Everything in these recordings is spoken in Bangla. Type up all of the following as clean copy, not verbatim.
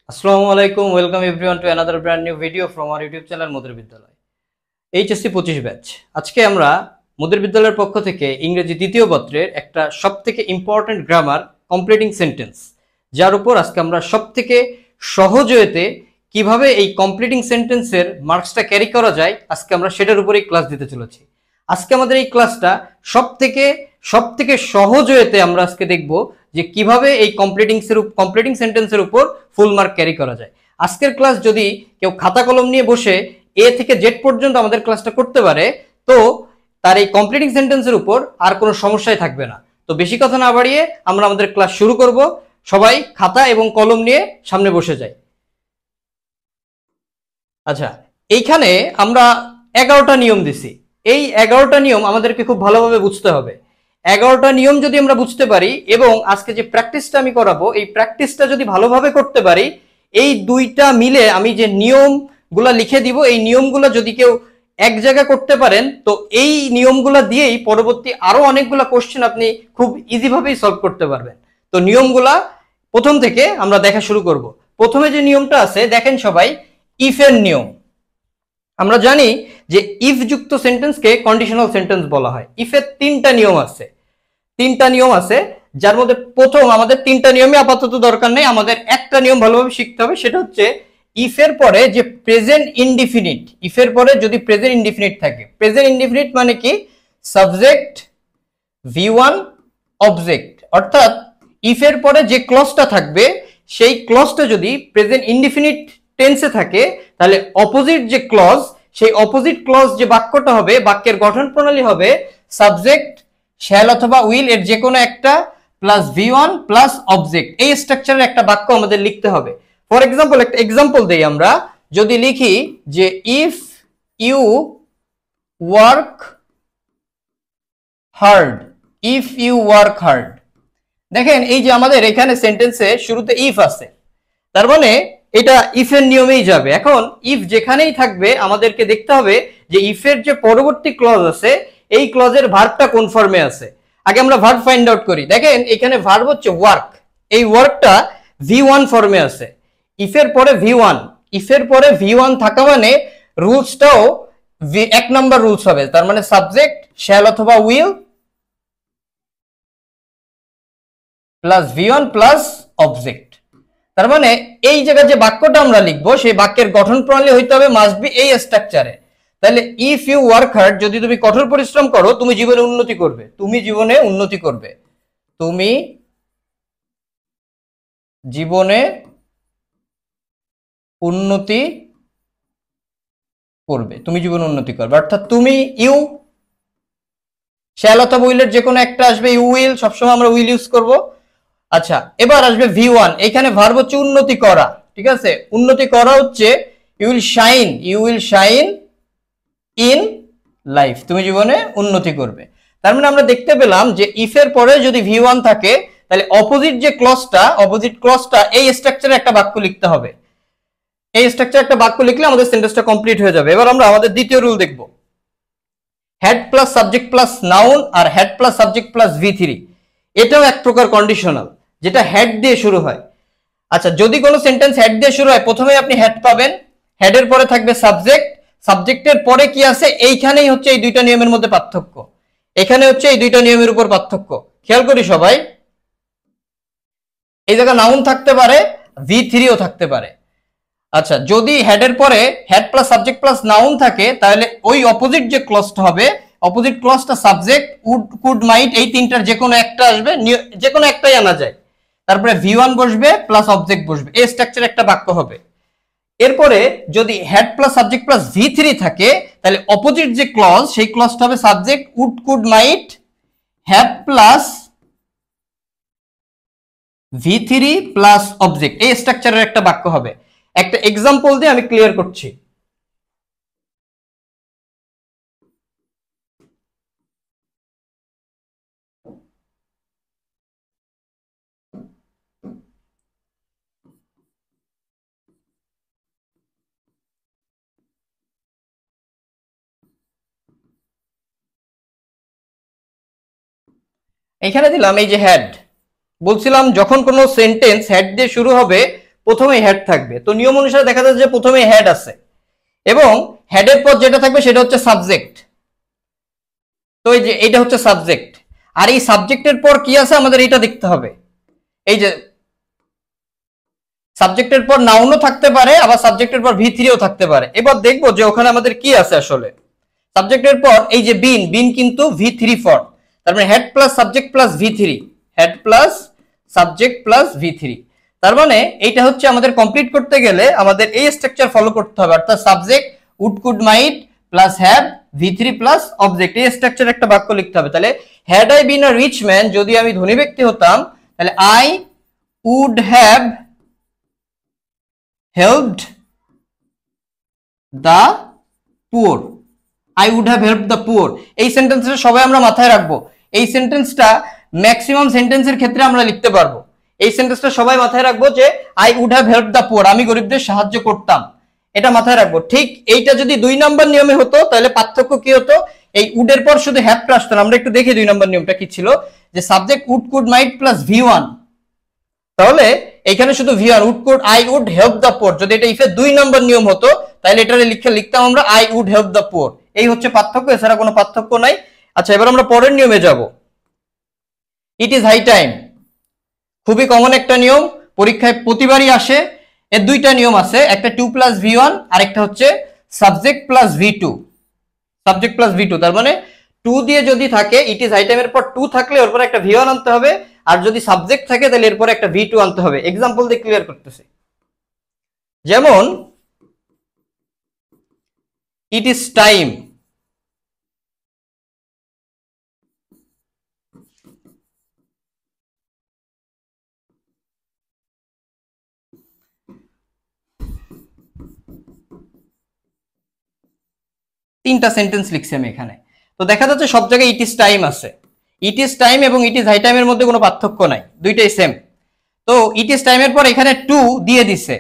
আসসালামু আলাইকুম, welcome everyone to another brand new video from our YouTube channel মুদের বিদ্যালয়। HSC 25 batch. আজকে আমরা মুদের বিদ্যালয়ের পক্ষ থেকে ইংরেজি দ্বিতীয় পত্রের একটা সবথেকে ইম্পর্টেন্ট গ্রামার কমপ্লিটিং সেন্টেন্স, যার উপর আজকে আমরা সবথেকে সহজ ওয়েতে কিভাবে এই কমপ্লিটিং সেন্টেন্সের মার্কসটা ক্যারি করা যায়, আজকে আমরা সেটার উপরেই ক্লাস দিতে চলেছি। আজকে আমাদের এই ক্লাসটা সবথেকে সহজ ওয়েতে আমরা আজকে দেখব যে কিভাবে এই কমপ্লিটিং সেন্টেন্সের উপর ফুল মার্ক ক্যারি করা যায়। আজকের ক্লাস যদি কেউ খাতা কলম নিয়ে বসে এ থেকে জেড পর্যন্ত আমাদের ক্লাসটা করতে পারে, তো তার এই কমপ্লিটিং সেন্টেন্সের উপর আর কোনো সমস্যাই থাকবে না। তো বেশি কথা না বাড়িয়ে আমরা আমাদের ক্লাস শুরু করব। সবাই খাতা এবং কলম নিয়ে সামনে বসে যাই। আচ্ছা, এইখানে আমরা 11টা নিয়ম দিছি। এই 11টা নিয়ম আমাদেরকে খুব ভালোভাবে বুঝতে হবে। 11টা নিয়ম যদি আমরা বুঝতে পারি এবং আজকে যে প্র্যাকটিসটা আমি করাবো, এই প্র্যাকটিসটা যদি ভালোভাবে করতে পারি, এই দুইটা মিলে আমি যে নিয়মগুলা লিখে দিব, এই নিয়মগুলো যদি কেউ এক জায়গায় করতে পারেন, তো এই নিয়মগুলো দিয়েই পরবর্তী আরো অনেকগুলা কোশ্চেন আপনি খুব ইজিভাবেই সলভ করতে পারবেন। তো নিয়মগুলা প্রথম থেকে আমরা দেখা শুরু করব। প্রথমে যে নিয়মটা আছে দেখেন সবাই, ইফ এর নিয়ম। আমরা জানি যে ইফ যুক্ত সেন্টেন্সকে কন্ডিশনাল সেন্টেন্স বলা হয়। ইফের তিনটা নিয়ম আছে, যার মধ্যে প্রথম, আমাদের তিনটা নিয়মই আপাতত দরকার নেই, আমাদের একটা নিয়ম ভালোভাবে শিখতে হবে। সেটা হচ্ছে ইফের পরে যে প্রেজেন্ট ইনডিফিনিট, ইফের পরে যদি প্রেজেন্ট ইনডিফিনিট থাকে, প্রেজেন্ট ইনডিফিনিট মানে কি? সাবজেক্ট V1 অবজেক্ট, অর্থাৎ ইফের পরে যে ক্লজটা থাকবে সেই ক্লজটা যদি প্রেজেন্ট ইনডিফিনিট টেন্সে থাকে, তাহলে অপোজিট যে ক্লজ, সেই অপোজিট ক্লজ যে বাক্যটা হবে, বাক্যের গঠন প্রণালী হবে সাবজেক্ট শ্যাল অথবা উইল এর যে কোনো একটা প্লাস V1 প্লাস অবজেক্ট। এই স্ট্রাকচারের একটা বাক্য আমাদের লিখতে হবে। ফর এক্সাম্পল, একটা এক্সাম্পল দেই আমরা। যদি লিখি যে if you work hard, if you work hard, দেখেন এই যে আমাদের এখানে সেন্টেন্সে শুরুতে ইফ আছে, তার মানে এটা ইফের নিয়মেই যাবে। এখন ইফ যেখানেই থাকবে আমাদেরকে দেখতে হবে যে ইফের যে পরবর্তী ক্লজ আছে, এই ক্লজের ভার্বটা কোন ফর্মে আছে। আগে আমরা ভার্ব ফাইন্ড আউট করি। দেখেন এখানে ভার্ব হচ্ছে ওয়ার্ক, এই ওয়ার্কটা V1 ফর্মে আছে। ইফের পরে V1 থাকা মানে রুলসটাও এক নাম্বার রুলস হবে, তার মানে সাবজেক্ট শ্যাল অথবা will plus V1 plus object. তার মানে এই জায়গায় যে বাক্যটা আমরা লিখবো, সেই বাক্যের গঠন প্রণালী হইতে হবে মাস্ট বি এই স্ট্রাকচারে। তাহলে ইফ ইউ ওয়ার্ক হার্ড, যদি তুমি কঠোর পরিশ্রম করো, তুমি জীবনে উন্নতি করবে। তুমি জীবনে উন্নতি করবে। অর্থাৎ তুমি ইউ শ্যাল অথবা উইলের যে কোনো একটা আসবে, ইউ উইল, সবসময় আমরা উইল ইউজ করব। আচ্ছা, এবার আসবে V1। এখানে ভার্ব হচ্ছে উন্নতি করা, ঠিক আছে? উন্নতি করা হচ্ছে you will shine in life, তুমি জীবনে উন্নতি করবে। তার মানে আমরা দেখতে পেলাম যে ইফের পরে যদি V1 থাকে, তাহলে অপোজিট ক্লজটা এই স্ট্রাকচারে একটা বাক্য লিখতে হবে। এই স্ট্রাকচারে একটা বাক্য লিখলে আমাদের সেন্টেন্সটা কমপ্লিট হয়ে যাবে। এবার আমরা আমাদের দ্বিতীয় রুল দেখব। Had plus subject plus noun আর had plus subject plus V3, এটাও এক প্রকার কন্ডিশনাল, যেটা হ্যাড দিয়ে শুরু হয়। আচ্ছা, যদি কোনো সেন্টেন্স হ্যাড দিয়ে শুরু হয়, প্রথমে আপনি হ্যাড পাবেন, হ্যাডের পরে থাকবে সাবজেক্ট, সাবজেক্টের পরে কি আছে, এইখানেই হচ্ছে এই দুইটা নিয়মের মধ্যে পার্থক্য। এখানে হচ্ছে এই দুইটা নিয়মের উপর পার্থক্য। খেয়াল করি সবাই, এই জায়গায় নাউন থাকতে পারে, V3ও থাকতে পারে। আচ্ছা, যদি হেডের পরে head plus subject plus noun থাকে, তাহলে ওই অপোজিট যে ক্লজটা হবে, অপোজিট ক্লজটা সাবজেক্ট, উড, কুড, মাইট, এই তিনটার যে কোনো একটা আসবে, যে কোনো একটাই আনা যায়। তারপরে V1 বসবে প্লাস অবজেক্ট বসবে, এই স্ট্রাকচারে একটা বাক্য হবে। এরপরে যদি head plus subject plus V3 থাকে, তাহলে অপোজিট যে ক্লজ, সেই ক্লজটা হবে subject, would, could, might, have plus V3 plus object, এই স্ট্রাকচারের একটা বাক্য হবে। একটা এক্সাম্পল দিয়ে আমি ক্লিয়ার করছি। এখানে দিলাম এই যে হ্যাড, বলছিলাম যখন কোনো সেন্টেন্স হ্যাড দিয়ে শুরু হবে, প্রথমে হেড থাকবে। তো নিয়ম অনুসারে দেখা যাচ্ছে যে প্রথমে হেড আছে এবং হেডের পর যেটা থাকবে সেটা হচ্ছে সাবজেক্ট। তো এই যে এটা হচ্ছে সাবজেক্ট, আর এই সাবজেক্টের পর কি আছে আমাদের এটা দেখতে হবে। এই যে সাবজেক্টের পর নাউনও থাকতে পারে, আবার সাবজেক্টের পর ভি3ও থাকতে পারে। এবার দেখবো যে ওখানে আমাদের কি আছে আসলে। সাবজেক্টের পর এই যে বিন, বিন কিন্তু ভি3 ফর্ম, তার মানে হেড প্লাস সাবজেক্ট প্লাস ভি3, হেড প্লাস সাবজেক্ট প্লাস ভি3। তার মানে এইটা হচ্ছে আমাদের কমপ্লিট করতে গেলে আমাদের এই স্ট্রাকচার ফলো করতে হবে, অর্থাৎ subject would could might plus have ভি3 প্লাস অবজেক্ট, এই স্ট্রাকচার একটা বাক্য লিখতে হবে। তাহলে had I been a rich man, যদি আমি ধনী ব্যক্তি হতাম তাহলে I would have helped the poor, I would have help the poor. এই সেন্টেন্সটা সবাই আমরা মাথায় রাখবো। এই সেন্টেন্সটা ম্যাক্সিমাম সেন্টেন্সের ক্ষেত্রে আমরা লিখতে পারবো। এই সেন্টেন্সটা সবাই মাথায় রাখবো যে I would have help the poor, আমি গরিবদের সাহায্য করতাম, এটা মাথায় রাখবো। ঠিক এইটা যদি 2 নম্বর নিয়মে হতো তাহলে পার্থক্য কি হতো, এই উডের পর শুধু হ্যাভটা আসতো না। আমরা একটু দেখি 2 নম্বর নিয়মটা কি ছিল, যে subject would could might plus V one, তাহলে এখানে শুধু V one would could I would help the poor. যদি এটা ইফে 2 নম্বর নিয়ম হতো তাহলে এটা লিখতাম আমরা I would help the poor. এই হচ্ছে পার্থক্য, এছাড়া কোনো পার্থক্য নাই। আচ্ছা, এবার আমরা পরের নিয়মে যাব। ইট ইজ হাই টাইম, খুবই কমন একটা নিয়ম, পরীক্ষায় প্রতিবারই আসে। এর 2টা নিয়ম আছে, একটা 2 প্লাস ভি1 আর একটা হচ্ছে সাবজেক্ট প্লাস ভি2। সাবজেক্ট প্লাস ভি2 তার মানে 2 দিয়ে যদি থাকে, ইট ইজ হাই টাইমের পর 2 থাকলে ওর পর একটা ভি1 আনতে হবে, আর যদি সাবজেক্ট থাকে তাহলে এরপর একটা ভি2 আনতে হবে। এক্সাম্পল দিয়ে ক্লিয়ার করতেছি, যেমন ইট ইজ টাইম, তিনটা সেন্টেন্স লিখছি আমি এখানে। তো দেখা যাচ্ছে সব জায়গায় ইট ইজ টাইম আছে। ইট ইজ টাইম এবং ইট ইজ হাই টাইমের মধ্যে কোনো পার্থক্য নাই, দুইটাই সেম। তো ইট ইজ টাইমের পর এখানে 2 দিয়ে দিছে,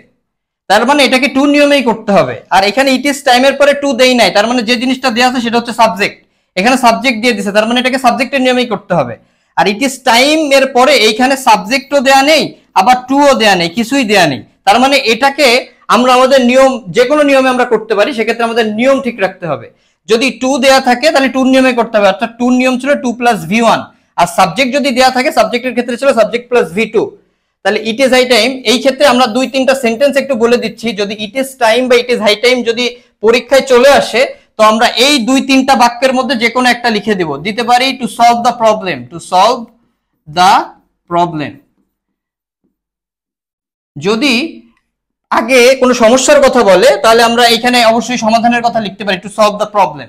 তার মানে এটাকে 2 নিয়মেই করতে হবে। আর এখানে ইট ইজ টাইমের পরে 2 দেই নাই, তার মানে যে জিনিসটা দেয়া আছে সেটা হচ্ছে সাবজেক্ট, এখানে সাবজেক্ট দিয়ে দিছে, তার মানে এটাকে সাবজেক্টের নিয়মেই করতে হবে। আর ইট ইজ টাইম এর পরে এইখানে সাবজেক্টও দেয়া নেই, আবার 2ও দেয়া নেই, কিছুই দেয়া নেই। তার মানে এটাকে আমরা আমাদের নিয়ম, যে কোনো নিয়মে আমরা করতে পারি, সেক্ষেত্রে আমাদের নিয়ম ঠিক রাখতে হবে। যদি 2 দেয়া থাকে তাহলে 2 নিয়মে করতে হবে, অর্থাৎ 2 নিয়ম ছিল 2 প্লাস ভি1। আর সাবজেক্ট যদি দেয়া থাকে, সাবজেক্টের ক্ষেত্রে ছিল সাবজেক্ট প্লাস ভি2। তাহলে ইট ইজ হাই টাইম, এই ক্ষেত্রে আমরা 2-3টা সেন্টেন্স একটু বলে দিচ্ছি। যদি ইট ইজ টাইম বা ইট ইজ হাই টাইম যদি পরীক্ষায় চলে আসে, তো আমরা এই 2-3টা বাক্যের মধ্যে যে কোনো একটা লিখে দিব, দিতে পারি two solve the problem, two solve the problem. যদি আগে কোনো সমস্যার কথা বলে তাহলে আমরা এখানে অবশ্যই সমাধানের কথা লিখতে পারি, টু সলভ দ্য প্রবলেম।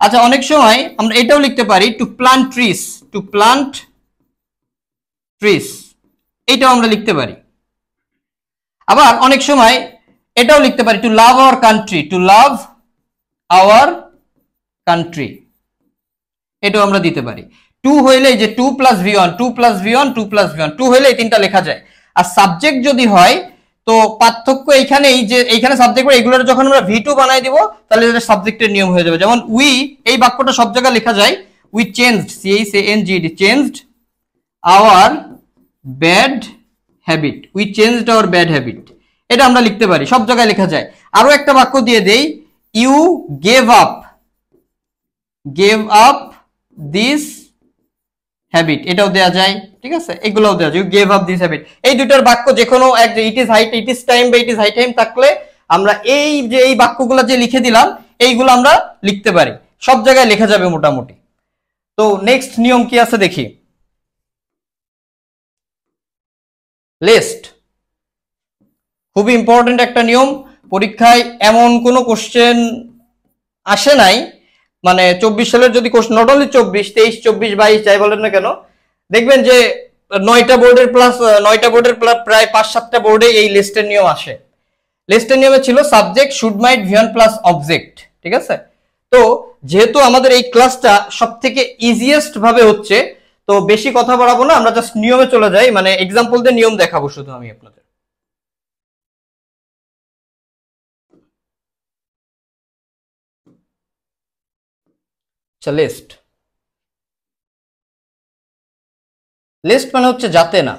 আচ্ছা, অনেক সময় আমরা এটাও লিখতে পারি to plant trees, to plant trees, এটাও আমরা লিখতে পারি। আবার অনেক সময় এটাও লিখতে পারি to love our country, to love our country, এটাও আমরা দিতে পারি। 2 হইলে যে 2 plus V one, 2 plus V one, 2 plus V one, 2 হইলে এই তিনটা লেখা যায়। আর সাবজেক্ট যদি হয় তো পার্থক্য এইখানে, এই যে এইখানে সাবজেক্ট এগুলোর যখন আমরা ভি2 বানাই দিব তাহলে এটা সাবজেক্টের নিয়ম হয়ে যাবে। যেমন উই, এই বাক্যটা সব জায়গায় লেখা যায়, we changed, CHANGED, changed our bad habit, we changed our bad habit, এটা আমরা লিখতে পারি, সব জায়গায় লেখা যায়। আরো একটা বাক্য দিয়ে দেই, you gave up, gave up this habit, এটাও দেয়া যায়, ঠিক আছে, এগুলোও দেওয়া যায়, you gave up this habit. এই দুইটার বাক্য যে কোনো এক, it is high, it is time বা ইট ইজ হাই টাইম থাকলে আমরা এই যে এই বাক্যগুলো যে লিখে দিলাম এইগুলো আমরা লিখতে পারি, সব জায়গায় লেখা যাবে মোটামুটি। তো নেক্সট নিয়ম কি আছে দেখি, লিস্ট। খুবই ইম্পর্টেন্ট একটা নিয়ম, পরীক্ষায় এমন কোনো কোশ্চেন আসে নাই, মানে 24 সালের যদি কোশ্চেন, নট অনলি 24, 23, 24, 22 যাই বলেন না কেন, দেখবেন যে 9টা বোর্ডের প্রায় 5-7টা বোর্ডে এই লিস্টের নিয়ম আসে। লিস্টের নিয়মে ছিল সাবজেক্ট শুড মাইট ভি1 প্লাস অবজেক্ট, ঠিক আছে। তো যেহেতু আমাদের এই ক্লাসটা সব থেকে ইজিয়েস্ট ভাবে হচ্ছে, তো বেশি কথা বাড়াবো না, আমরা জাস্ট নিয়মে চলে যাই, মানে এক্সাম্পল দিয়ে নিয়ম দেখাবো শুধু আমি আপনাদের। লিস্ট, লিস্ট মানে হচ্ছে যাতে না,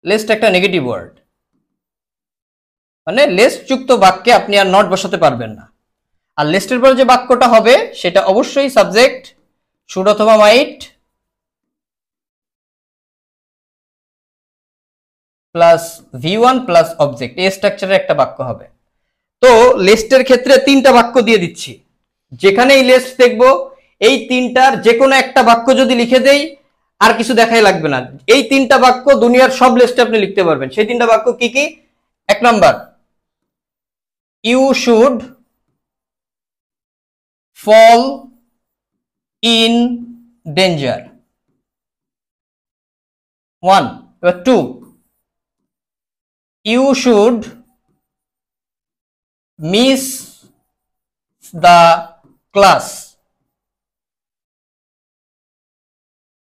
লেস্ট একটা নেগেটিভ ওয়ার্ড, মানে লেস্ট যুক্ত বাক্যে আপনি আর নট বসাতে পারবেন না। আর লেস্টের পর যে বাক্যটা হবে সেটা অবশ্যই সাবজেক্ট শুড অথবা মাইট প্লাস V1 প্লাস অবজেক্ট, এই স্ট্রাকচারের একটা বাক্য হবে। তো লিস্টের ক্ষেত্রে তিনটা বাক্য দিয়ে দিচ্ছি, যেখানে এই লিস্ট দেখবো এই তিনটার যে কোনো একটা বাক্য যদি লিখে দেই আর কিছু দেখাই লাগবে না, এই তিনটা বাক্য দুনিয়ার সব লিস্টে আপনি লিখতে পারবেন। সেই তিনটা বাক্য কি কি? এক number, you should fall in danger, 1। এবার 2, you should miss the class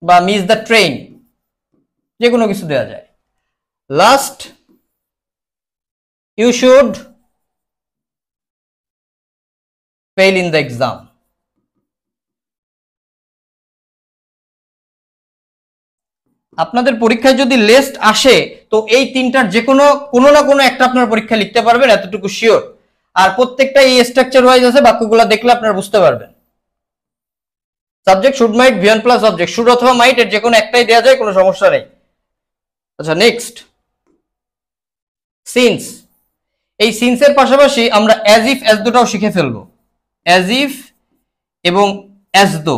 বা miss the train, যে কোনো কিছু দেওয়া যায়। Last, you should fail in the exam। আপনাদের পরীক্ষায় যদি লিস্ট আসে তো এই তিনটার যে কোনো না কোনো একটা আপনার পরীক্ষা লিখতে পারবেন, এতটুকু শিওর। আর প্রত্যেকটা এই স্ট্রাকচার ওয়াইজ আছে, বাক্যগুলো দেখলে আপনারা বুঝতে পারবেন। Subject should might V1 plus object, should অথবা মাইট এর যে কোনো একটাই দেওয়া যায়, কোনো সমস্যা নেই। আচ্ছা নেক্সট, সিন্স। এই সিন্স এর পাশাপাশি আমরা অ্যাজ ইফ অ্যাজ দোটাও শিখে ফেলবো, অ্যাজ ইফ এবং অ্যাজ দো,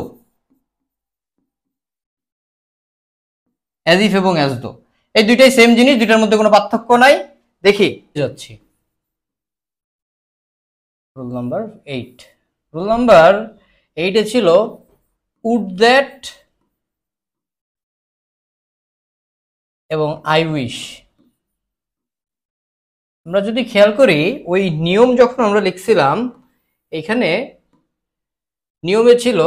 অ্যাজ ইফ এবং অ্যাজ দো এই দুইটাই সেম জিনিস, দুইটার মধ্যে কোনো পার্থক্য নাই। দেখি যাচ্ছি রুল নাম্বার 8। রুল নাম্বার 8 ছিল উড দ্যাট এবং আই উইশ। আমরা যদি খেয়াল করি ওই নিয়ম যখন আমরা লিখছিলাম, এখানে নিয়মে ছিল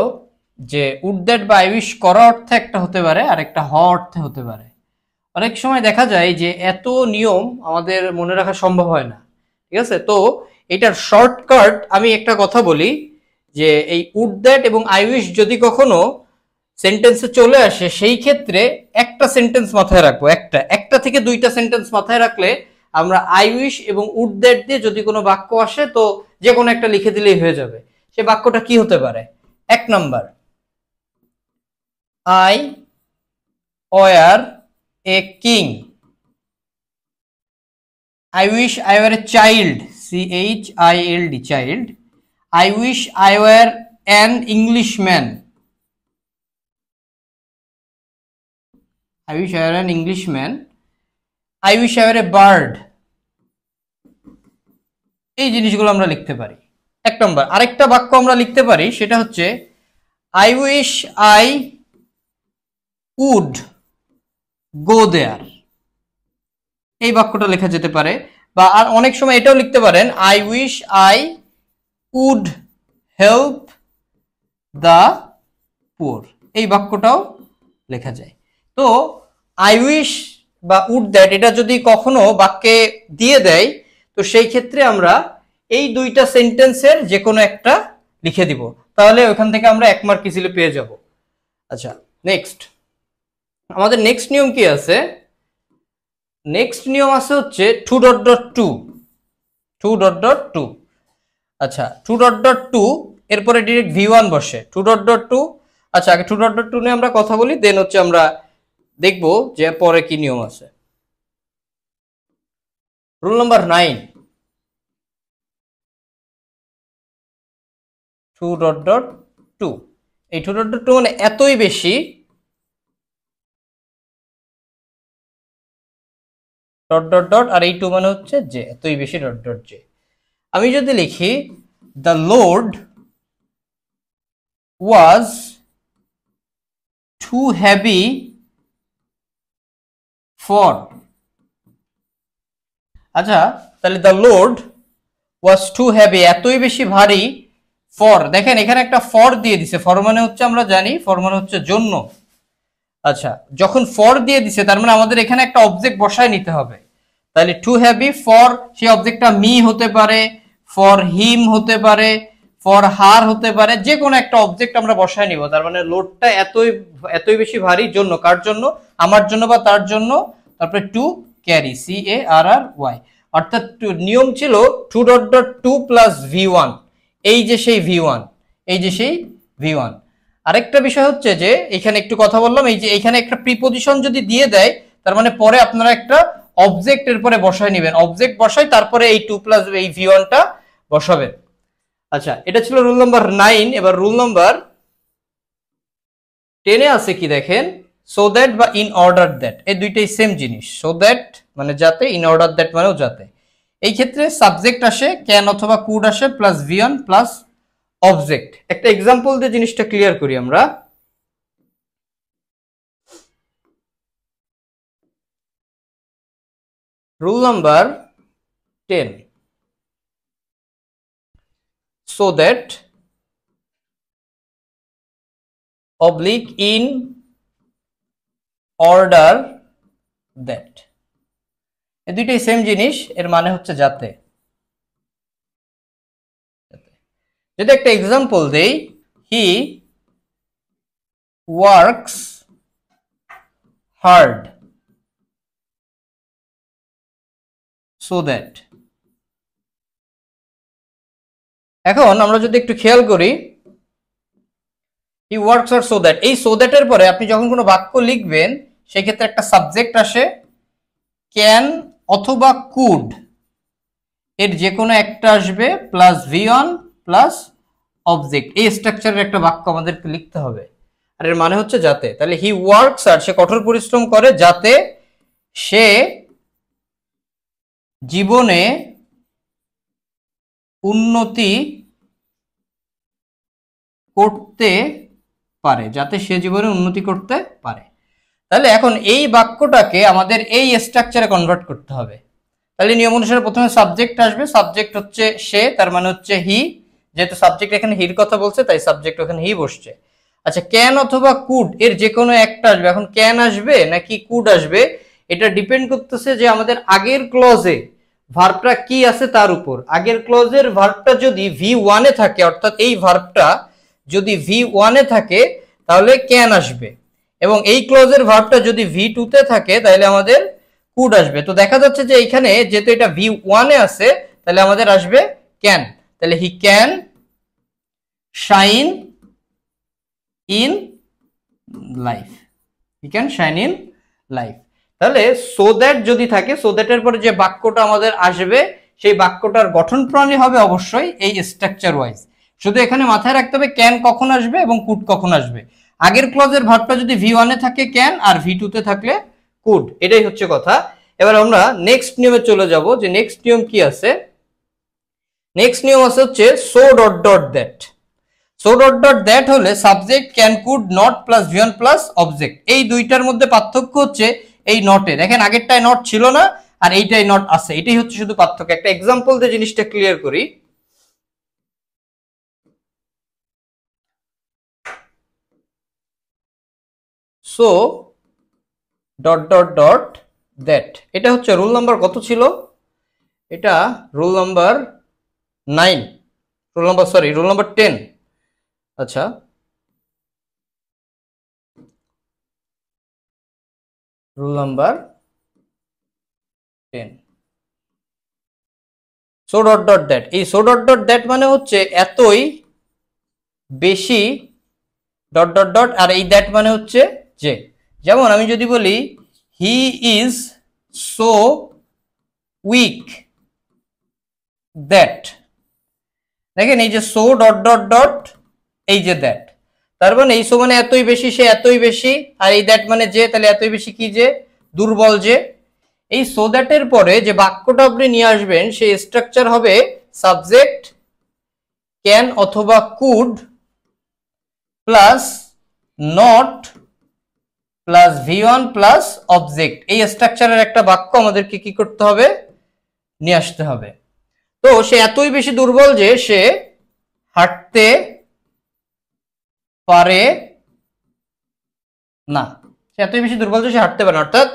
যে উড দ্যাট বা আই উইশ করা অর্থে একটা হতে পারে আর একটা হওয়া অর্থে হতে পারে। অনেক সময় দেখা যায় যে এত নিয়ম আমাদের মনে রাখা সম্ভব হয় না, ঠিক আছে? তো এটার শর্টকাট আমি একটা কথা বলি যে এই উড দ্যাট এবং আই উইশ যদি কখনো সেন্টেন্সে চলে আসে, সেই ক্ষেত্রে একটা সেন্টেন্স মাথায় রাখবো, একটা থেকে দুইটা সেন্টেন্স মাথায় রাখলে আমরা আই উইশ এবং উড দ্যাট দিয়ে যদি কোনো বাক্য আসে তো যে কোনো একটা লিখে দিলেই হয়ে যাবে। সে বাক্যটা কি হতে পারে? এক number, I were a king, I wish I were a child, CHILD, child. I wish I were an Englishman, I wish I were an Englishman. I wish I were a bird. এই জিনিসগুলো আমরা লিখতে পারি। এক নম্বর। আরেকটা বাক্য আমরা লিখতে পারি, সেটা হচ্ছে I wish I would go there, এই বাক্যটা লেখা যেতে পারে। বা আর অনেক সময় এটাও লিখতে পারেন I wish I would help the poor, এই বাক্যটাও লেখা যায়। তো I wish বা would that এটা যদি কখনো বাক্যে দিয়ে দেয় তো সেই ক্ষেত্রে আমরা এই দুইটা সেন্টেন্সের যে কোনো একটা লিখে দিব, তাহলে ওখান থেকে আমরা 1 মার্ক ইজিলি পেয়ে যাব। আচ্ছা নেক্সট, আমাদের নেক্সট নিয়ম কি আছে? নেক্সট নিয়ম আছে হচ্ছে 2.2। আচ্ছা 2.2 এরপরে ডিরেক্ট V1 বসে 2.2। আচ্ছা আগে 2.2 নিয়ে আমরা কথা বলি, দেন হচ্ছে আমরা দেখব যে পরে কি নিয়ম আছে। Rule number 9, 2.2। এই 2.2 মানে এতই বেশি, ডট ডট ডট, আর এই 2 মানে হচ্ছে যে এতই বেশি ডট ডট যে। আমি যদি লিখি the load was too heavy for, আচ্ছা তাহলে the load was too heavy, এতই বেশি ভারী, ফর, দেখেন এখানে একটা ফর দিয়ে দিছে। ফর মানে হচ্ছে আমরা জানি ফর মানে হচ্ছে জন্য। আচ্ছা যখন ফর দিয়ে দিছে তার মানে আমাদের এখানে একটা অবজেক্ট বসায় নিতে হবে। তাহলে টু হেভি ফর, সেই অবজেক্টটা মি হতে পারে, ফর হিম হতে পারে, ফর হার হতে পারে, যে কোনো একটা অবজেক্ট আমরা বসায় নিব। তার মানে লোডটা এতই বেশি ভারী জন্য, কার জন্য? আমার জন্য বা তার জন্য। তারপরে টু ক্যারি CARRY, অর্থাৎ নিয়ম ছিল 2.2 প্লাস V1, এই যে সেই V1, এই যে সেই V1। আরেকটা বিষয় হচ্ছে যে এখানে একটু কথা বললাম, এই যে এখানে একটা প্রিপজিশন যদি দিয়ে দেয় তার মানে পরে আপনারা একটা অবজেক্ট এর পরে বসায় নেবেন, অবজেক্ট বসাই তারপরে এই 2 প্লাস এই V1টা বসাবেন। আচ্ছা, এটা ছিল রুল নাম্বার 9। এবার রুল নাম্বার 10 আছে কি দেখেন, সো দ্যাট বা ইন অর্ডার দ্যাট, এই দুইটাই সেম জিনিস। সো দ্যাট মানে যাতে, ইন অর্ডার দ্যাট মানেও যাতে। এই ক্ষেত্রে সাবজেক্ট আসে ক্যান অথবা কুড আসে প্লাস V1 প্লাস অবজেক্ট। একটা এক্সাম্পল দিয়ে জিনিসটা ক্লিয়ার করি আমরা। Rule number 10, so that oblique in order that, এই দুইটাই সেম জিনিস, এর মানে হচ্ছে যাতে। যদি একটা এক্সাম্পল দেই, he works hard so that, এখন আমরা যদি একটু খেয়াল করি, he works hard so that, এই সো দ্যাট এর পরে আপনি যখন কোনো বাক্য লিখবেন সেই ক্ষেত্রে একটা সাবজেক্ট আসে ক্যান অথবা কুড, এর যে কোনো একটা আসবে প্লাস V1 প্লাস অবজেক্ট। এই স্ট্রাকচারের একটা বাক্য আমাদেরকে লিখতে হবে, আর এর মানে হচ্ছে যাতে। তাহলে হি ওয়ার্কস হার্ড, সে কঠোর পরিশ্রম করে যাতে সে জীবনে উন্নতি করতে পারে, যাতে সে জীবনে উন্নতি করতে পারে। তাহলে এখন এই বাক্যটাকে আমাদের এই স্ট্রাকচারে কনভার্ট করতে হবে। তাহলে নিয়ম অনুসারে প্রথমে সাবজেক্ট আসবে, সাবজেক্ট হচ্ছে সে, তার মানে হচ্ছে হি, যেহেতু সাবজেক্ট এখানে হির কথা বলছে তাই সাবজেক্ট ওখানে হি বসছে। আচ্ছা, ক্যান অথবা কুড এর যে কোনো একটা আসবে। এখন ক্যান আসবে নাকি কুড আসবে এটা ডিপেন্ড করতেছে যে আমাদের আগের ক্লজে ভার্বটা কি আছে তার উপর। আগের ক্লজের ভার্বটা যদি V1 এ থাকে, অর্থাৎ এই ভার্বটা যদি V1 এ থাকে তাহলে ক্যান আসবে, এবং এই ক্লজের ভার্বটা যদি V2 তে থাকে তাহলে আমাদের কুড আসবে। তো দেখা যাচ্ছে যে এখানে যেহেতু এটা V1 এ আছে তাহলে আমাদের আসবে ক্যান। তাহলে he can shine in life, he can shine in life. তাহলে সো দ্যাট যদি থাকে, সো দ্যাট এর পরে যে বাক্যটা আমাদের আসবে সেই বাক্যটার গঠন প্রণালী হবে অবশ্যই এই স্ট্রাকচার ওয়াইজ। শুধু এখানে মাথায় রাখতে হবে ক্যান কখন আসবে এবং কুড কখন আসবে। আগের ক্লজের ভার্বটা যদি V1 এ থাকে ক্যান, আর V2 তে থাকলে কুড, এটাই হচ্ছে কথা। এবার আমরা নেক্সট নিয়মে চলে যাব, যে নেক্সট নিয়ম কি আছে। নেক্সট নিয়ম আছে হচ্ছে so dot dot that. So dot dot that হলে subject can could not plus V1 plus object. এই দুইটার মধ্যে পার্থক্য হচ্ছে এই নটে, দেখেন আগেরটায় নট ছিল না আর এইটাই নট আছে, এটাই হচ্ছে শুধু পার্থক্য। একটা এক্সাম্পল দিয়ে জিনিসটা ক্লিয়ার করি। So dot dot dot that, এটা হচ্ছে রুল নাম্বার কত ছিল, এটা রুল নাম্বার 9, রুল নাম্বার 10। আচ্ছা, rule number 10, so dot dot that. এই সো ডট ডট দ্যাট মানে হচ্ছে এতই বেশি ডট ডট ডট, আর এই দ্যাট মানে হচ্ছে যে। যেমন আমি যদি বলি he is so weak that, দেখেন এই যে সো ডট ডট ডট এই যে দ্যাট, তার মানে এই সো মানে এতই বেশি, সে এতই বেশি, আর এই দ্যাট মানে যে, তাহলে এতই বেশি কি যে, দুর্বল যে। এই সো দ্যাটের পরে যে বাক্যটা আপনি নিয়ে আসবেন সেই স্ট্রাকচার হবে সাবজেক্ট ক্যান অথবা could plus not plus V1 plus object. এই স্ট্রাকচারের একটা বাক্য আমাদেরকে কি করতে হবে, নিয়ে আসতে হবে। তো সে এতই বেশি দুর্বল যে সে হাঁটতে পারে না, সে এতই বেশি দুর্বল যে সে হাঁটতে পারে না, অর্থাৎ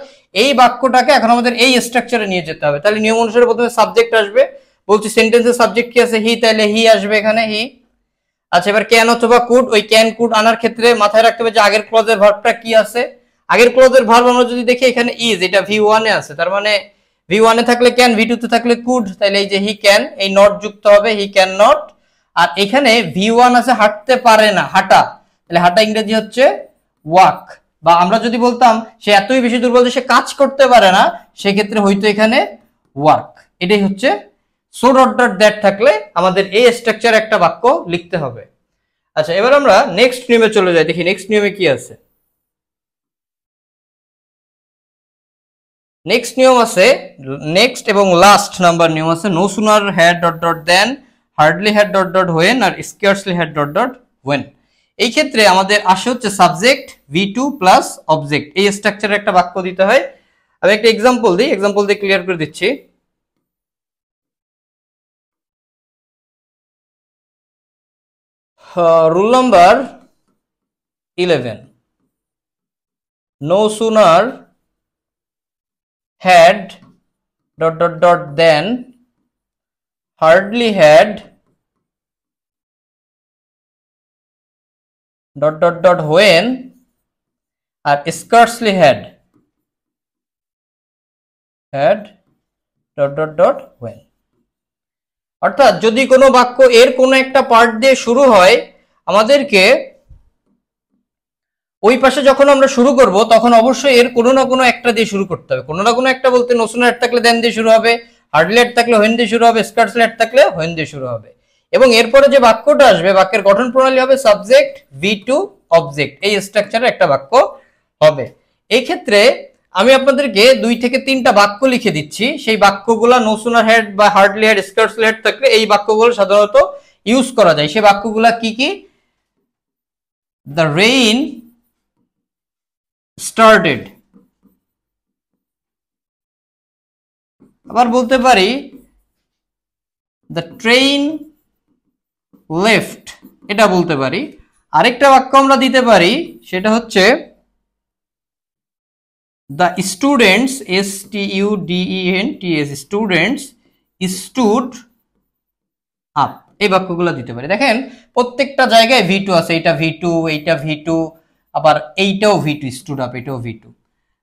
এই বাক্যটাকে এখন আমাদের এই স্ট্রাকচারে নিয়ে যেতে হবে। তাহলে নিয়ম অনুসারে প্রথমে সাবজেক্ট আসবে, বলছি সেন্টেন্সের সাবজেক্ট কি আছে হি, তাহলে হি আসবে এখানে হি। আচ্ছা, এবার ক্যান অথবা কুড, ওই ক্যান কুড আনার ক্ষেত্রে মাথায় রাখতে হবে যে আগের ক্লজের ভার্বটা কি আছে, আগের ক্লজের ভার্ব আমরা যদি দেখি এখানে ইজ, এটা V1 এ আছে, তার মানে V1 এ থাকলে ক্যান, V2 তে থাকলে কুড, তাহলে এই যে হি ক্যান, এই নট যুক্ত হবে, হি ক্যান নট। আর এখানে V1 আছে হাঁটতে পারে না, হাঁটা, তাহলে হাঁটা ইংরেজি হচ্ছে ওয়াক। বা আমরা যদি বলতাম সে এতই বেশি দুর্বল যে সে কাজ করতে পারে না, সেক্ষেত্রে হয়তো এখানে ওয়ার্ক। এটাই হচ্ছে সো ডট ডট দ্যাট থাকলে আমাদের এই স্ট্রাকচার একটা বাক্য লিখতে হবে। আচ্ছা, এবার আমরা নেক্সট নিয়মে চলে যাই, দেখি নেক্সট নিয়মে কি আছে। নেক্সট নিয়ম আছে, নেক্সট এবং লাস্ট নাম্বার নিয়ম আছে, no sooner had dot dot then, hardly had dot dot when, আর scarcely had dot dot when. এই ক্ষেত্রে আমাদের আসে হচ্ছে সাবজেক্ট V2 প্লাস অবজেক্ট, এই স্ট্রাকচারে একটা বাক্য দিতে হয়। আমি একটা এক্সাম্পল দিই, এক্সাম্পল দিয়ে ক্লিয়ার করে দিচ্ছি। Rule number 11, no sooner had dot dot dot then, hardly had dot dot dot when, আর scarcely had dot dot dot when। অর্থাৎ যদি কোনো বাক্য এর কোনো একটা পার্ট দিয়ে শুরু হয়, আমাদেরকে ওই পাশে যখন আমরা শুরু করব তখন অবশ্যই এর কোনো না কোনো একটা দিয়ে শুরু করতে হবে। কোনো না কোনো একটা বলতে নো সুনার হ্যাড থাকলে দেন দিয়ে শুরু হবে, হার্ডলি হ্যাড থাকলে হোয়েন দিয়ে শুরু হবে, স্কার্সলি হ্যাড থাকলে হোয়েন দিয়ে শুরু হবে। এবং এরপরে যে বাক্যটা আসবে, বাক্যের গঠন প্রণালী হবে সাবজেক্ট V2 অবজেক্ট, এই স্ট্রাকচারে একটা বাক্য হবে। এই ক্ষেত্রে আমি আপনাদেরকে 2 থেকে 3টা বাক্য লিখে দিচ্ছি, সেই বাক্যগুলো নো সুনার হ্যাড বা হার্ডলি হ্যাড, স্কার্সলি হ্যাড থাকলে এই বাক্যগুলো সাধারণত ইউজ করা যায়। সেই বাক্যগুলো কি কি? দ্য রেইন started, আবার বলতে পারি the train left, এটা বলতে পারি। আরেকটা বাক্য আমরা দিতে পারি, সেটা হচ্ছে the students, students, students stood up, এই বাক্যগুলো দিতে পারি। দেখেন প্রত্যেকটা জায়গায় V2 আছে, এইটা V2, এইটা V2, আবার এইটাও V2, স্টুড আপ, এটাও V2।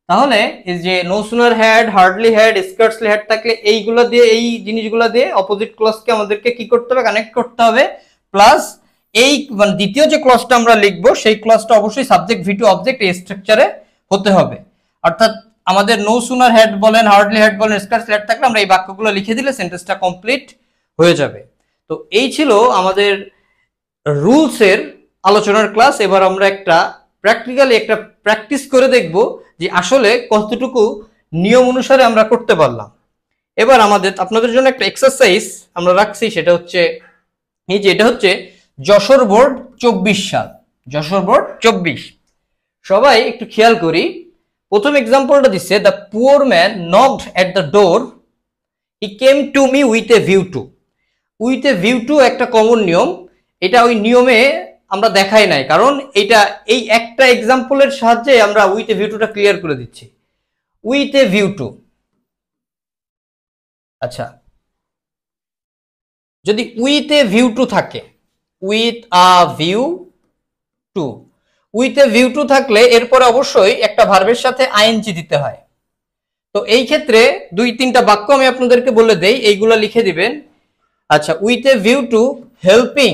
তাহলে এই যে no sooner had, hardly had, scarcely had থাকলে এইগুলো দিয়ে, এই জিনিসগুলো দিয়ে অপোজিট ক্লজকে আমাদেরকে কি করতে হবে? কানেক্ট করতে হবে। প্লাস এই মানে দ্বিতীয় যে ক্লজটা আমরা লিখবো, সেই ক্লজটা অবশ্যই সাবজেক্ট V2 অবজেক্ট এই স্ট্রাকচারে হতে হবে। অর্থাৎ আমাদের নো সুনার হ্যাড বলেন, হার্ডলি হ্যাড বলেন, স্কার্সলি হ্যাড থাকলে আমরা এই বাক্যগুলো লিখে দিলে সেন্টেন্সটা কমপ্লিট হয়ে যাবে। তো এই ছিল আমাদের রুলসের আলোচনার ক্লাস। এবার আমরা একটা প্র্যাকটিক্যালি একটা প্র্যাকটিস করে দেখব যে আসলে কতটুকু নিয়ম অনুসারে আমরা করতে পারলাম। এবার আপনাদের জন্য একটা এক্সারসাইজ আমরা রাখছি, সেটা হচ্ছে এই যে এটা হচ্ছে যশোর বোর্ড 24 সাল, যশোর বোর্ড 24। সবাই একটু খেয়াল করি, প্রথম এক্সাম্পলটা দিচ্ছে the poor man knocked at the door, he came to me with a view two. With a view two একটা কমন নিয়ম, এটা ওই নিয়মে আমরা দেখাই নাই, কারণ এটা এই একটা এক্সাম্পলের সাহায্যে আমরা উইথ এ ভিউ টুটা ক্লিয়ার করে দিচ্ছি। উইথ এ ভিউ টু, আচ্ছা যদি উইথ এ ভিউ টু থাকে, with a view to, with a view two থাকলে এরপরে অবশ্যই একটা ভার্বের সাথে আইএনজি দিতে হয়। তো এই ক্ষেত্রে 2-3টা বাক্য আমি আপনাদেরকে বলে দেই, এইগুলো লিখে দিবেন। আচ্ছা, with a view to helping,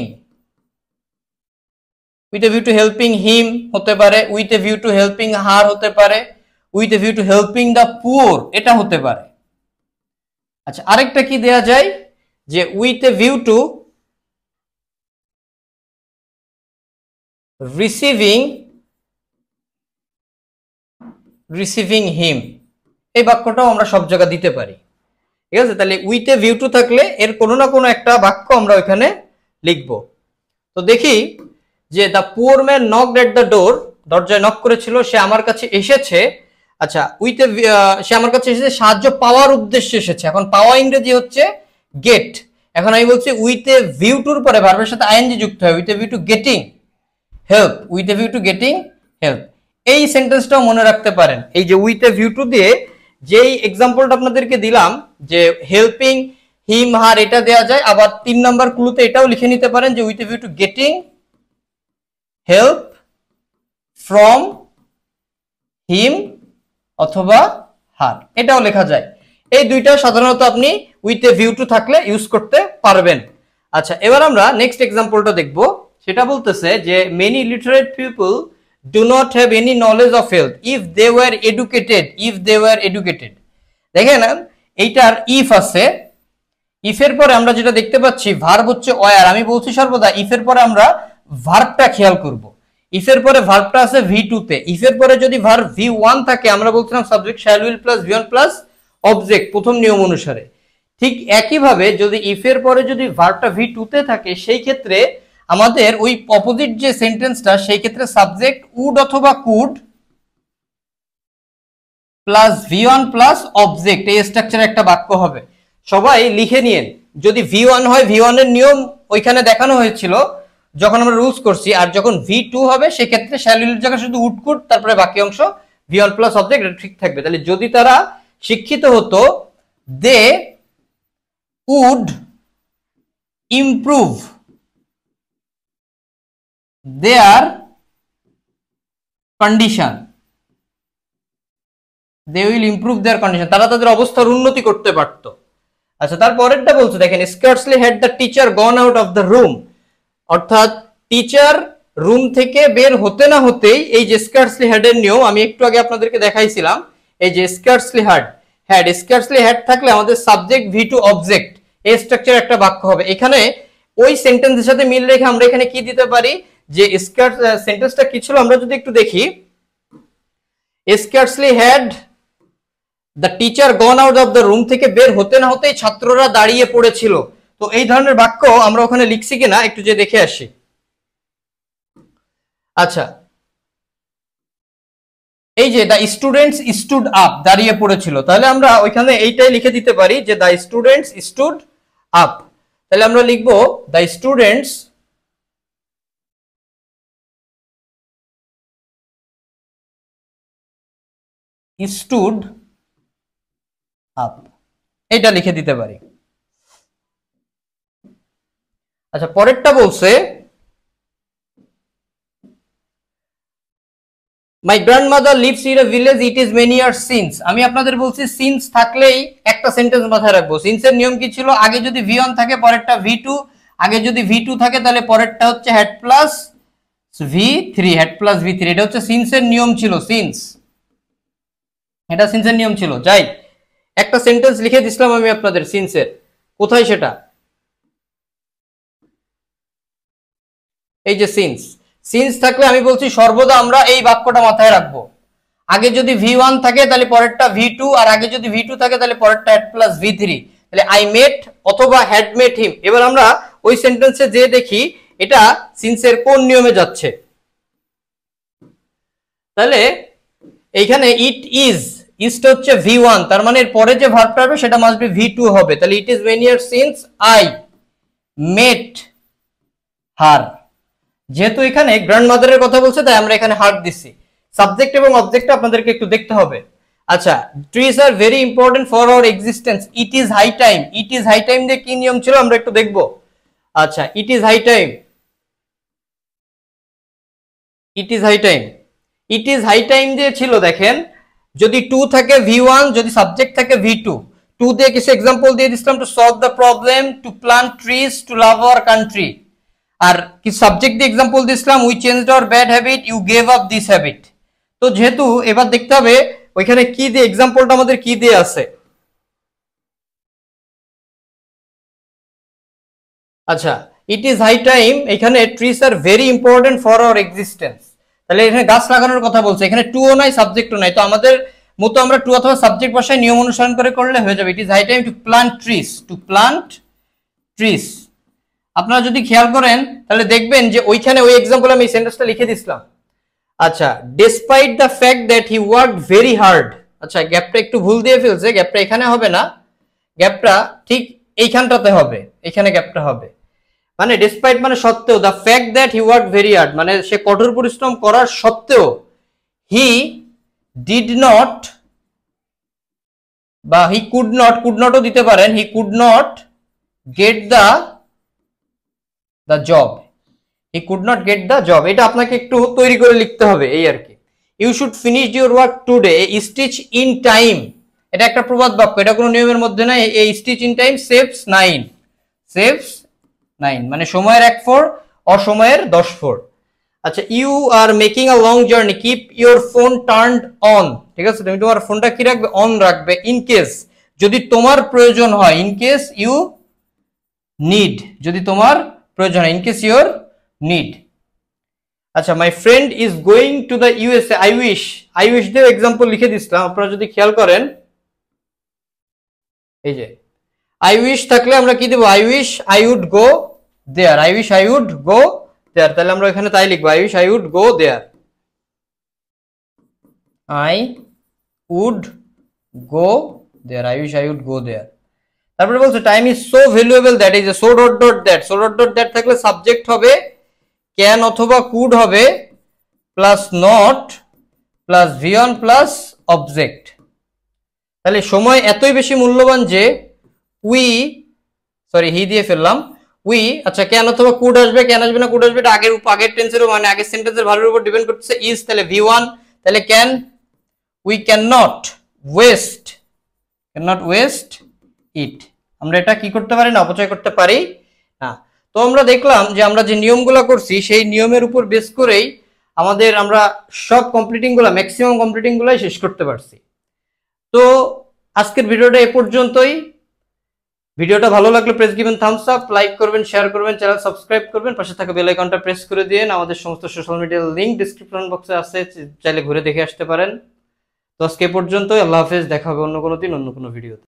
with a view to helping him হতে পারে, with a view to helping her হতে পারে, with a view to helping the poor এটা হতে পারে। আচ্ছা, আরেকটা কি দেয়া যায় যে with a view to receiving him, এই বাক্যটাও আমরা সব জায়গায় দিতে পারি। ঠিক আছে, তাহলে উইথ এ ভিউ টু থাকলে এর কোনো না কোনো একটা বাক্য আমরা ওইখানে লিখব। তো দেখি যে the poor man knocked at the door, দরজায় নক করেছিল, সে আমার কাছে এসেছে। আচ্ছা, উইথ এ সে আমার কাছে এসেছে সাহায্য পাওয়ার উদ্দেশ্যে এসেছে। এখন পাওয়া ইংরেজি হচ্ছে গেট। এখন আমি বলছি উইথ এ ভিউ টুর পরে ভার্বের সাথে আইএনজি যুক্ত হয়, with a view two getting help, with a view two getting help. এই সেন্টেন্সটাও মনে রাখতে পারেন। এই যে উইথ এ ভিউ টু দিয়ে যেই এক্সাম্পলটা আপনাদেরকে দিলাম যে হেল্পিং হিম হার, এটা দেয়া যায়। আবার 3 নাম্বার ক্লুতে এটাও লিখে নিতে পারেন যে with a view two getting help from him অথবা হার, এটাও লেখা যায়। এই দুইটা সাধারণত আপনি উইথ এ ভিউ টু থাকলে ইউজ করতে পারবেন। আচ্ছা, এবার আমরা নেক্সট এক্সাম্পলটা দেখব। সেটা বলতেছে যে many literate people do not have any knowledge of health if they were educated. দেখেন এইটার ইফ আছে, ইফের পরে আমরা যেটা দেখতে পাচ্ছি ভার্ব হচ্ছে ওয়ার। আমি বলছি সর্বদা ইফের পরে আমরা ভার্বটা খেয়াল করব। ইফের পরে ভার্বটা আছে V2 তে। ইফের পরে যদি ভার্ব V1 থাকে আমরা বলছিলাম subject shall will plus V1 plus object প্রথম নিয়ম অনুসারে। ঠিক একইভাবে যদি ইফের পরে যদি ভার্বটা V2 তে থাকে সেই ক্ষেত্রে আমাদের ওই অপোজিট যে সেন্টেন্সটা সেই ক্ষেত্রে সাবজেক্ট উড অথবা could plus V1 plus object, এই স্ট্রাকচারে একটা বাক্য হবে। সবাই লিখে নিন, যদি V1 হয় V1 এর নিয়ম ওইখানে দেখানো হয়েছিল যখন আমরা রুলস করছি, আর যখন V2 হবে সেক্ষেত্রে শ্যাল উইল জায়গায় শুধু উড কুড তারপরে বাকি অংশ V1 প্লাস অবজেক্ট, এটা ঠিক থাকবে। তাহলে যদি তারা শিক্ষিত হতো they would improve their condition, they will improve their condition, তারা তাদের অবস্থার উন্নতি করতে পারত। আচ্ছা, তারপরেরটা বলছে দেখেন scarcely had the teacher gone out of the room, অর্থাৎ টিচার রুম থেকে বের হতে না হতেই এই যে স্কার্টসলি হ্যাড এর নিয়ম আমি একটু আগে আপনাদেরকে দেখাইছিলাম, এই যে স্কার্টসলি স্কার্টসলি হ্যাড থাকলে আমাদের সাবজেক্ট V2 অবজেক্ট, এই স্ট্রাকচার একটা বাক্য হবে। এখানে ওই সেন্টেন্সের সাথে মিল রেখে আমরা এখানে কি দিতে পারি, যে সেন্টেন্সটা কি ছিল আমরা যদি একটু দেখি, scarcely had the teacher gone out of the room, থেকে বের হতে না হতেই ছাত্ররা দাঁড়িয়ে পড়েছিল। তো এই ধরনের বাক্য আমরা ওখানে লিখছি কিনা একটু যে দেখে আসি। আচ্ছা, এই যে দ্য স্টুডেন্টস স্টুড আপ, দাঁড়িয়ে পড়েছিল, তাহলে আমরা ওইখানে এইটাই লিখে দিতে পারি যে দ্য স্টুডেন্টস স্টুড আপ। তাহলে আমরা লিখবো দ্য স্টুডেন্টস স্টুড আপ, এটা লিখে দিতে পারি। আচ্ছা, পরেরটা বলছে my grandmother lives in a village it is many years since. আমি আপনাদের বলছি সিন্স থাকলেই একটা সেন্টেন্স মাথায় রাখবো। সিন্সের নিয়ম কি ছিল, আগে যদি V1 থাকে পরেরটা V2, আগে যদি V2 থাকে তাহলে পরেরটা হচ্ছে had plus V3, had plus V3, এটা হচ্ছে সিন্সের নিয়ম ছিল। সিন্স, এটা সিন্সের নিয়ম ছিল। যাই, একটা সেন্টেন্স লিখে দিছিলাম আমি আপনাদের সিন্সের, কোথায় সেটা, এই যে সিন্স। সিন্স থাকলে আমি বলছি সর্বদা আমরা এই বাক্যটা মাথায় রাখবো, আগে যদি V1 থাকে তাহলে পরেরটা V2, আর আগে যদি V2 থাকে তাহলে পরেরটা হেড প্লাস V3। তাহলে আই মেট অথবা হ্যাড মেট হিম। এবার আমরা ওই সেন্টেন্সে যে দেখি এটা সিন্সের কোন নিয়মে যাচ্ছে। তাহলে এইখানে ইট ইজ, ইজটা হচ্ছে V1, তার মানে এর পরে যে ভার্বটা হবে সেটা মাস্ট বি V2 হবে। তাহলে it is many years since I met her. যেহেতু এখানে গ্র্যান্ডমাদারের কথা বলছে তাই আমরা এখানে হার দিছি। সাবজেক্ট এবং অবজেক্ট আপনাদেরকে একটু দেখতে হবে। আচ্ছা, trees are very important for our existence, it is high time. It is high time দিয়ে কি নিয়ম ছিল আমরা একটু দেখবো। আচ্ছা, it is high time, it is high time, it is high time দিয়ে ছিল দেখেন, যদি টু থাকে V1, যদি সাবজেক্ট থাকে V2, টু দিয়ে কিছু এক্সাম্পল দিয়ে দিছিলাম, to solve the problem, to plant trees, to love our country. আর কি সাবজেক্ট দিয়ে এক্সাম্পল দিছিলাম, we changed our bad habit, you gave up this habit. তো যেহেতু এবার দেখতে হবে ওইখানে কি দিয়ে এক্সাম্পলটা আমাদের কি দিয়ে আছে। আচ্ছা, ইট ইজ হাই টাইম, এখানে trees are very important for our existence. তাহলে এখানে গাছ লাগানোর কথা বলছে, এখানে টুও নাই সাবজেক্টও নাই, তো আমাদের মতো আমরা টু অথবা সাবজেক্ট ভাষায় নিয়ম অনুসরণ করে করলে হয়ে যাবে। It is high time to plant trees, to plant trees. আপনারা যদি খেয়াল করেন তাহলে দেখবেন যে ওইখানে ওই এক্সাম্পল আমি সেন্টেন্সটা লিখে দিছিলাম। আচ্ছা, despite the fact that he worked very hard. আচ্ছা, গ্যাপটা একটু ভুল দিয়ে ফেলছে, গ্যাপটা এখানে হবে না, গ্যাপটা ঠিক এইখানটাতে হবে, এখানে গ্যাপটা হবে। মানে ডিসপাইট মানে সত্ত্বেও, the fact that he worked very hard মানে সে কঠোর পরিশ্রম করার সত্ত্বেও, হি ডিড নট বা হি কুড নটও দিতে পারেন, he could not get the job, he could not get the job. এটা আপনাকে একটু তৈরি করে লিখতে হবে এই আর কি। You should finish your work today, stitch in time, এটা একটা প্রবাদ বাক্য, এটা কোনো নিয়মের মধ্যে নাই। এই stitch in time saves 9, saves 9 মানে সময়ের 1/4, অসময়ের 10/4। আচ্ছা, you are making a long journey, keep your phone turned on, ঠিক আছে, তুমি তোমার ফোনটা কি রাখবে, অন রাখবে। ইন কেস, যদি তোমার প্রয়োজন হয়, ইন কেস ইউ নিড, যদি তোমার প্রয়োজন হয়, ইন কেস ইউর নিড। আচ্ছা, my friend is going to the USA, I wish, I wish দিয়ে এক্সাম্পল লিখে দিছিলাম, আপনারা যদি খেয়াল করেন, এই যে আই উইশ থাকলে আমরা কি দেবো, I wish I would go there, I wish I would go there, তাহলে আমরা এখানে তাই লিখবো, I wish I would go there, I would go there, I wish I would go there. তারপরে বলছে time is so valuable that, is so dot dot that, so dot dot that থাকলে সাবজেক্ট হবে ক্যান অথবা কুড হবে plus not plus V one plus object. তাহলে সময় এতই বেশি মূল্যবান যে উই, সরি হি দিয়ে ফেললাম, উই, আচ্ছা ক্যান অথবা কুড আসবে, ক্যান আসবে না কুড আসবে, এটা আগের টেন্সের মানে আগের সেন্টেন্সের ভ্যালুর উপর ডিপেন্ড করতেছে। ইজ তাহলে ভি1, তাহলে can, we can not waste, it, আমরা এটা কি করতে পারি না, অপচয় করতে পারি না। তো আমরা দেখলাম যে আমরা যে নিয়মগুলো করছি সেই নিয়মের উপর বেস করেই আমরা সব কমপ্লিটিং গুলা, ম্যাক্সিমাম কমপ্লিটিং গুলাই শেষ করতে পারছি। তো আজকের ভিডিওটা এ পর্যন্তই। ভিডিওটা ভালো লাগলে press given thumbs up, like করবেন, শেয়ার করবেন, চ্যানেল সাবস্ক্রাইব করবেন, পাশে থাকা বেল আইকনটা প্রেস করে দিন। আমাদের সমস্ত সোশ্যাল মিডিয়ার লিংক ডেসক্রিপশন বক্সে আছে, চাইলে ঘুরে দেখে আসতে পারেন। তো আজকে এ পর্যন্তই, আল্লাহ হাফেজ, দেখা হবে অন্য কোনো দিন অন্য কোনো ভিডিওতে।